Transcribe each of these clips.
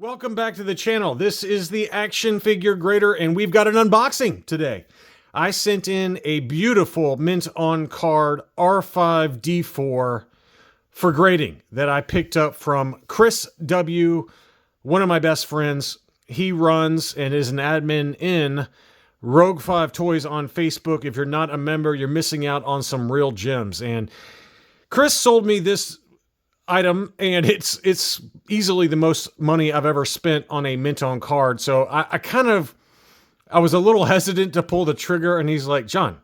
Welcome back to the channel. This is the Action Figure Grader, and we've got an unboxing today. I sent in a beautiful mint on card R5D4 for grading that I picked up from Chris W., one of my best friends. He runs and is an admin in Rogue 5 Toys on Facebook. If you're not a member, you're missing out on some real gems. And Chris sold me this item, and it's easily the most money I've ever spent on a mint on card. So I was a little hesitant to pull the trigger, and he's like, John,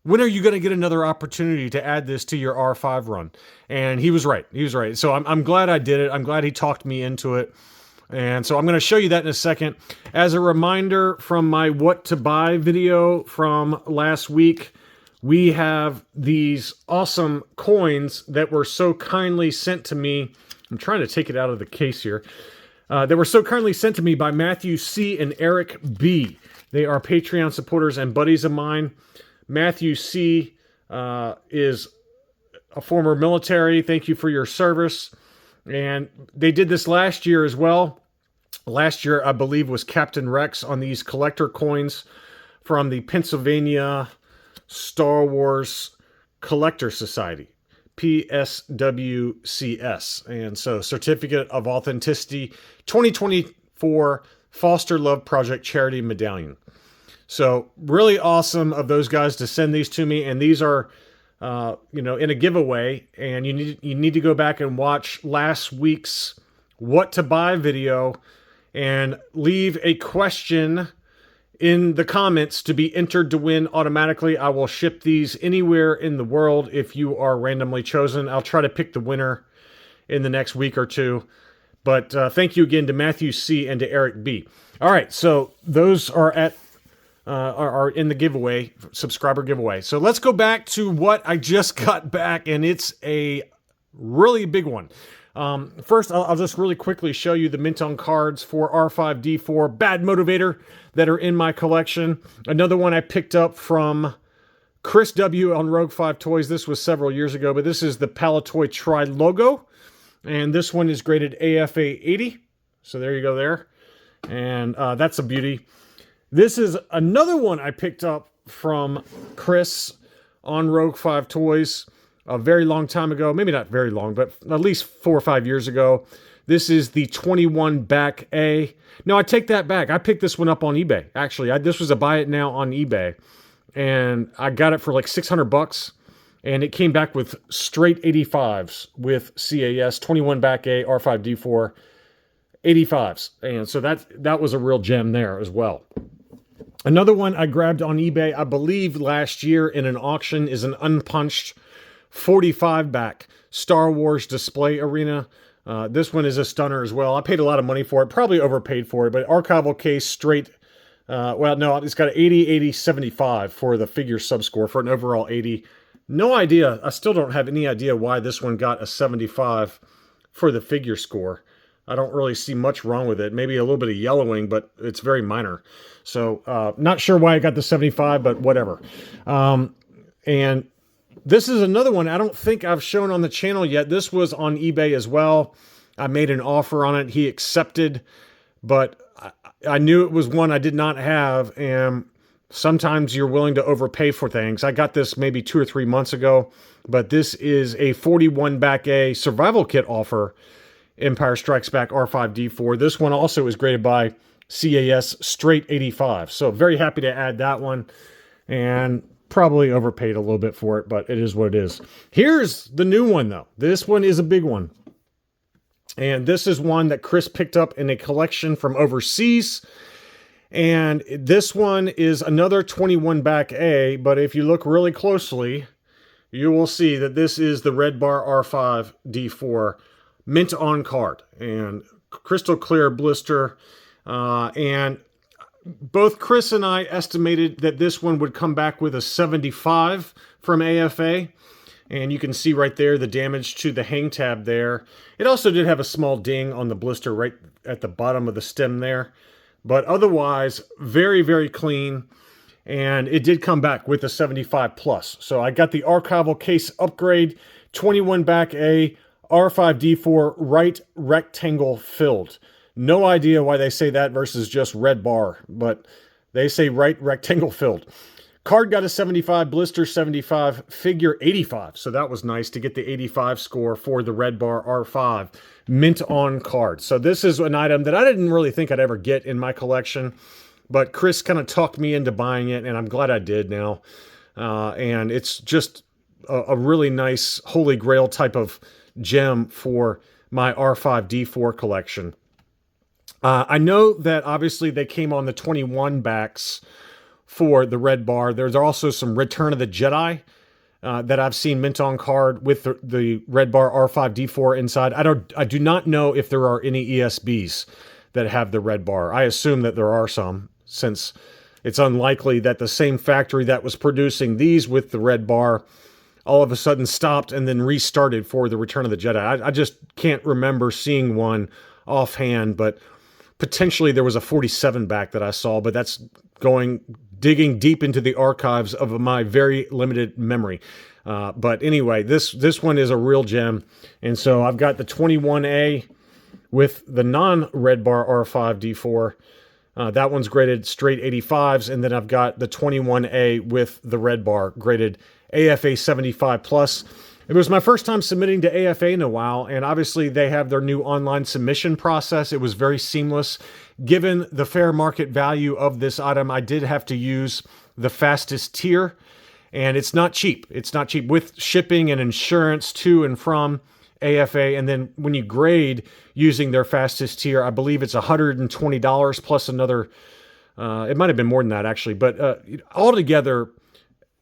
when are you going to get another opportunity to add this to your R5 run? And he was right. He was right. So I'm glad I did it. I'm glad he talked me into it. And so I'm going to show you that in a second. As a reminder from my what to buy video from last week, we have these awesome coins that were so kindly sent to me. I'm trying to take it out of the case here. That were so kindly sent to me by Matthew C. and Eric B. They are Patreon supporters and buddies of mine. Matthew C. is a former military. Thank you for your service. And they did this last year as well. Last year, I believe, was Captain Rex on these collector coins from the Pennsylvania Star Wars Collector Society, PSWCS. And so Certificate of Authenticity 2024 Foster Love Project Charity Medallion. So really awesome of those guys to send these to me. And these are, in a giveaway. And you need to go back and watch last week's what to buy video and leave a question in the comments to be entered to win automatically. I will ship these anywhere in the world if you are randomly chosen. I'll try to pick the winner in the next week or two. But thank you again to Matthew C. and to Eric B. All right, so those are are in the giveaway, subscriber giveaway. So let's go back to what I just got back, and it's a really big one. First, I'll just really quickly show you the mint on cards for R5D4 Bad Motivator that are in my collection. Another one I picked up from Chris W. on Rogue 5 Toys. This was several years ago, but this is the Palatoy Tri logo. And this one is graded AFA 80. So there you go there. And that's a beauty. This is another one I picked up from Chris on Rogue 5 Toys a very long time ago. Maybe not very long, but at least 4 or 5 years ago. This is the 21 back A. No, I take that back. I picked this one up on eBay. Actually, this was a buy it now on eBay. And I got it for like 600 bucks. And it came back with straight 85s with CAS, 21 back A, R5D4, 85s. And so that was a real gem there as well. Another one I grabbed on eBay, I believe last year in an auction, is an unpunched 45 back Star Wars display arena. This one is a stunner as well. I paid a lot of money for it, probably overpaid for it, but archival case straight. Well, no, it's got an 80, 80, 75 for the figure subscore for an overall 80. No idea. I still don't have any idea why this one got a 75 for the figure score. I don't really see much wrong with it. Maybe a little bit of yellowing, but it's very minor. So not sure why I got the 75, but whatever. And this is another one I don't think I've shown on the channel yet. This was on eBay as well. I made an offer on it. He accepted, but I knew it was one I did not have, and sometimes you're willing to overpay for things. I got this maybe 2 or 3 months ago, but this is a 41 back A survival kit offer, Empire Strikes Back R5D4. This one also is graded by CAS straight 85. So very happy to add that one, and probably overpaid a little bit for it, but it is what it is. Here's the new one, though. This one is a big one. And this is one that Chris picked up in a collection from overseas. And this one is another 21 back A, but if you look really closely, you will see that this is the Red Bar R5D4 mint on card. And crystal clear blister. And both Chris and I estimated that this one would come back with a 75 from AFA. And you can see right there the damage to the hang tab there. It also did have a small ding on the blister right at the bottom of the stem there. But otherwise, very, very clean. And it did come back with a 75 plus. So I got the archival case upgrade, 21 back A, R5D4 right rectangle filled. No idea why they say that versus just red bar, but they say right rectangle filled. Card got a 75, blister 75, figure 85. So that was nice to get the 85 score for the Red Bar R5 mint on card. So this is an item that I didn't really think I'd ever get in my collection, but Chris kind of talked me into buying it, and I'm glad I did now. And it's just a really nice holy grail type of gem for my R5D4 collection. I know that obviously they came on the 21 backs for the red bar. There's also some Return of the Jedi that I've seen mint on card with the red bar R5D4 inside. I do not know if there are any ESBs that have the red bar. I assume that there are some, since it's unlikely that the same factory that was producing these with the red bar all of a sudden stopped and then restarted for the Return of the Jedi. I just can't remember seeing one offhand, but potentially there was a 47 back that I saw, but that's digging deep into the archives of my very limited memory. But anyway, this one is a real gem. And so I've got the 21A with the non-red bar R5D4. That one's graded straight 85s. And then I've got the 21A with the red bar graded AFA 75 plus. It was my first time submitting to AFA in a while, and obviously they have their new online submission process. It was very seamless. Given the fair market value of this item, I did have to use the fastest tier, and it's not cheap. It's not cheap with shipping and insurance to and from AFA, and then when you grade using their fastest tier, I believe it's $120 plus another, it might have been more than that actually, but altogether,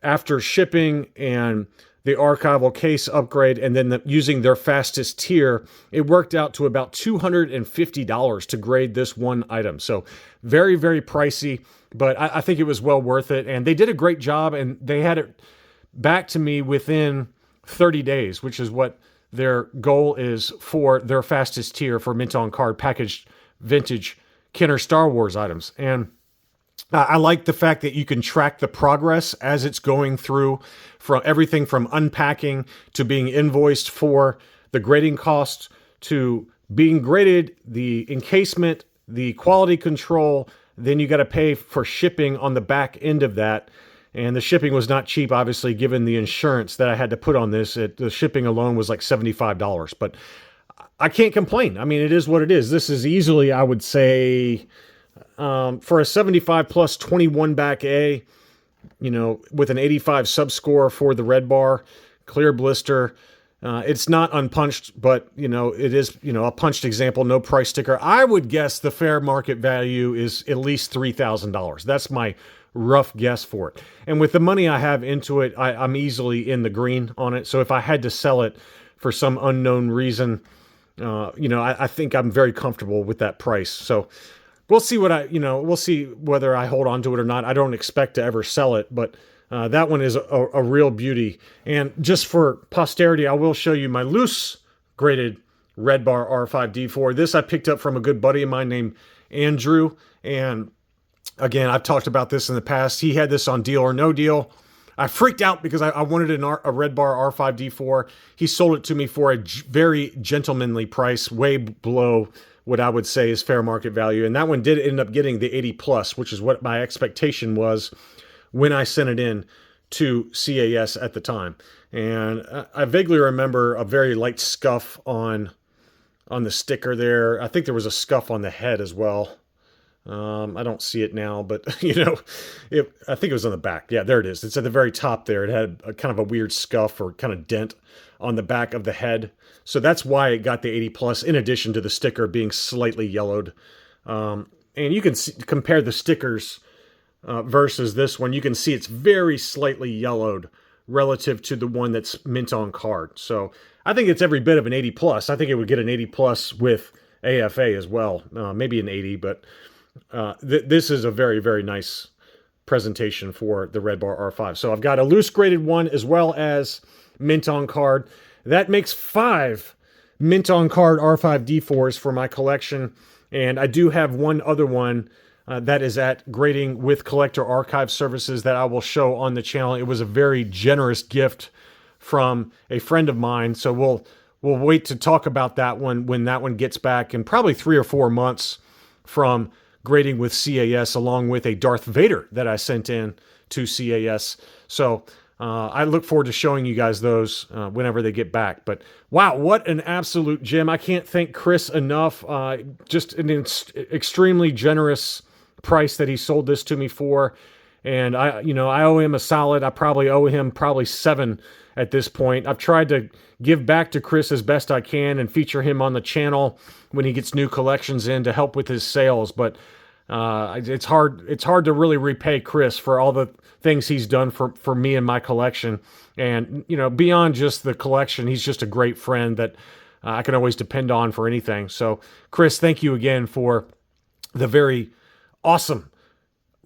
after shipping and the archival case upgrade, and then using their fastest tier, it worked out to about $250 to grade this one item. So very, very pricey, but I think it was well worth it. And they did a great job, and they had it back to me within 30 days, which is what their goal is for their fastest tier for mint on card packaged vintage Kenner Star Wars items. And I like the fact that you can track the progress as it's going through, from everything from unpacking to being invoiced for the grading costs to being graded, the encasement, the quality control. Then you got to pay for shipping on the back end of that. And the shipping was not cheap, obviously, given the insurance that I had to put on this. The shipping alone was like $75. But I can't complain. I mean, it is what it is. This is easily, I would say, for a 75 plus 21 back A, with an 85 sub score for the red bar, clear blister. It's not unpunched, but it is, a punched example, no price sticker. I would guess the fair market value is at least $3,000. That's my rough guess for it. And with the money I have into it, I'm easily in the green on it. So if I had to sell it for some unknown reason, I think I'm very comfortable with that price. So we'll see we'll see whether I hold on to it or not. I don't expect to ever sell it, but that one is a real beauty. And just for posterity, I will show you my loose graded red bar R5D4. This I picked up from a good buddy of mine named Andrew. And again, I've talked about this in the past. He had this on Deal or No Deal. I freaked out because I wanted a red bar R5D4. He sold it to me for a very gentlemanly price, way below what I would say is fair market value. And that one did end up getting the 80 plus, which is what my expectation was when I sent it in to CAS at the time. And I vaguely remember a very light scuff on the sticker there. I think there was a scuff on the head as well. I don't see it now, but I think it was on the back. Yeah, there it is. It's at the very top there. It had a kind of a weird scuff or kind of dent on the back of the head. So that's why it got the 80 plus, in addition to the sticker being slightly yellowed. And you can compare the stickers versus this one. You can see it's very slightly yellowed relative to the one that's mint on card. So I think it's every bit of an 80 plus. I think it would get an 80 plus with AFA as well. Maybe an 80, but this is a very, very nice presentation for the Red Bar R5. So I've got a loose graded one as well as mint on card. That makes 5 mint on card R5D4s for my collection. And I do have one other one that is at grading with collector archive services that I will show on the channel. It was a very generous gift from a friend of mine. So we'll wait to talk about that one when that one gets back in probably 3 or 4 months from grading with CAS, along with a Darth Vader that I sent in to CAS. So I look forward to showing you guys those whenever they get back. But wow, what an absolute gem. I can't thank Chris enough. Just an extremely generous price that he sold this to me for. And I owe him a solid. I probably owe him probably 7 at this point. I've tried to give back to Chris as best I can and feature him on the channel when he gets new collections in to help with his sales. But it's hard to really repay Chris for all the things he's done for me and my collection. And, beyond just the collection, he's just a great friend that I can always depend on for anything. So, Chris, thank you again for the very awesome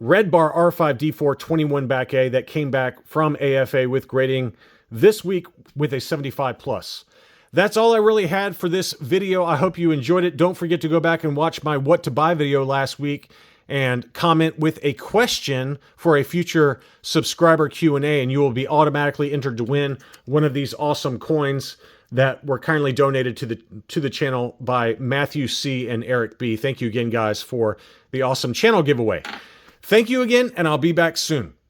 Red Bar R5D4 21 back A that came back from AFA with grading this week with a 75 plus. That's all I really had for this video. I hope you enjoyed it. Don't forget to go back and watch my what to buy video last week and comment with a question for a future subscriber Q&A, and you will be automatically entered to win one of these awesome coins that were kindly donated to the channel by Matthew C. and Eric B. Thank you again, guys, for the awesome channel giveaway. Thank you again, and I'll be back soon.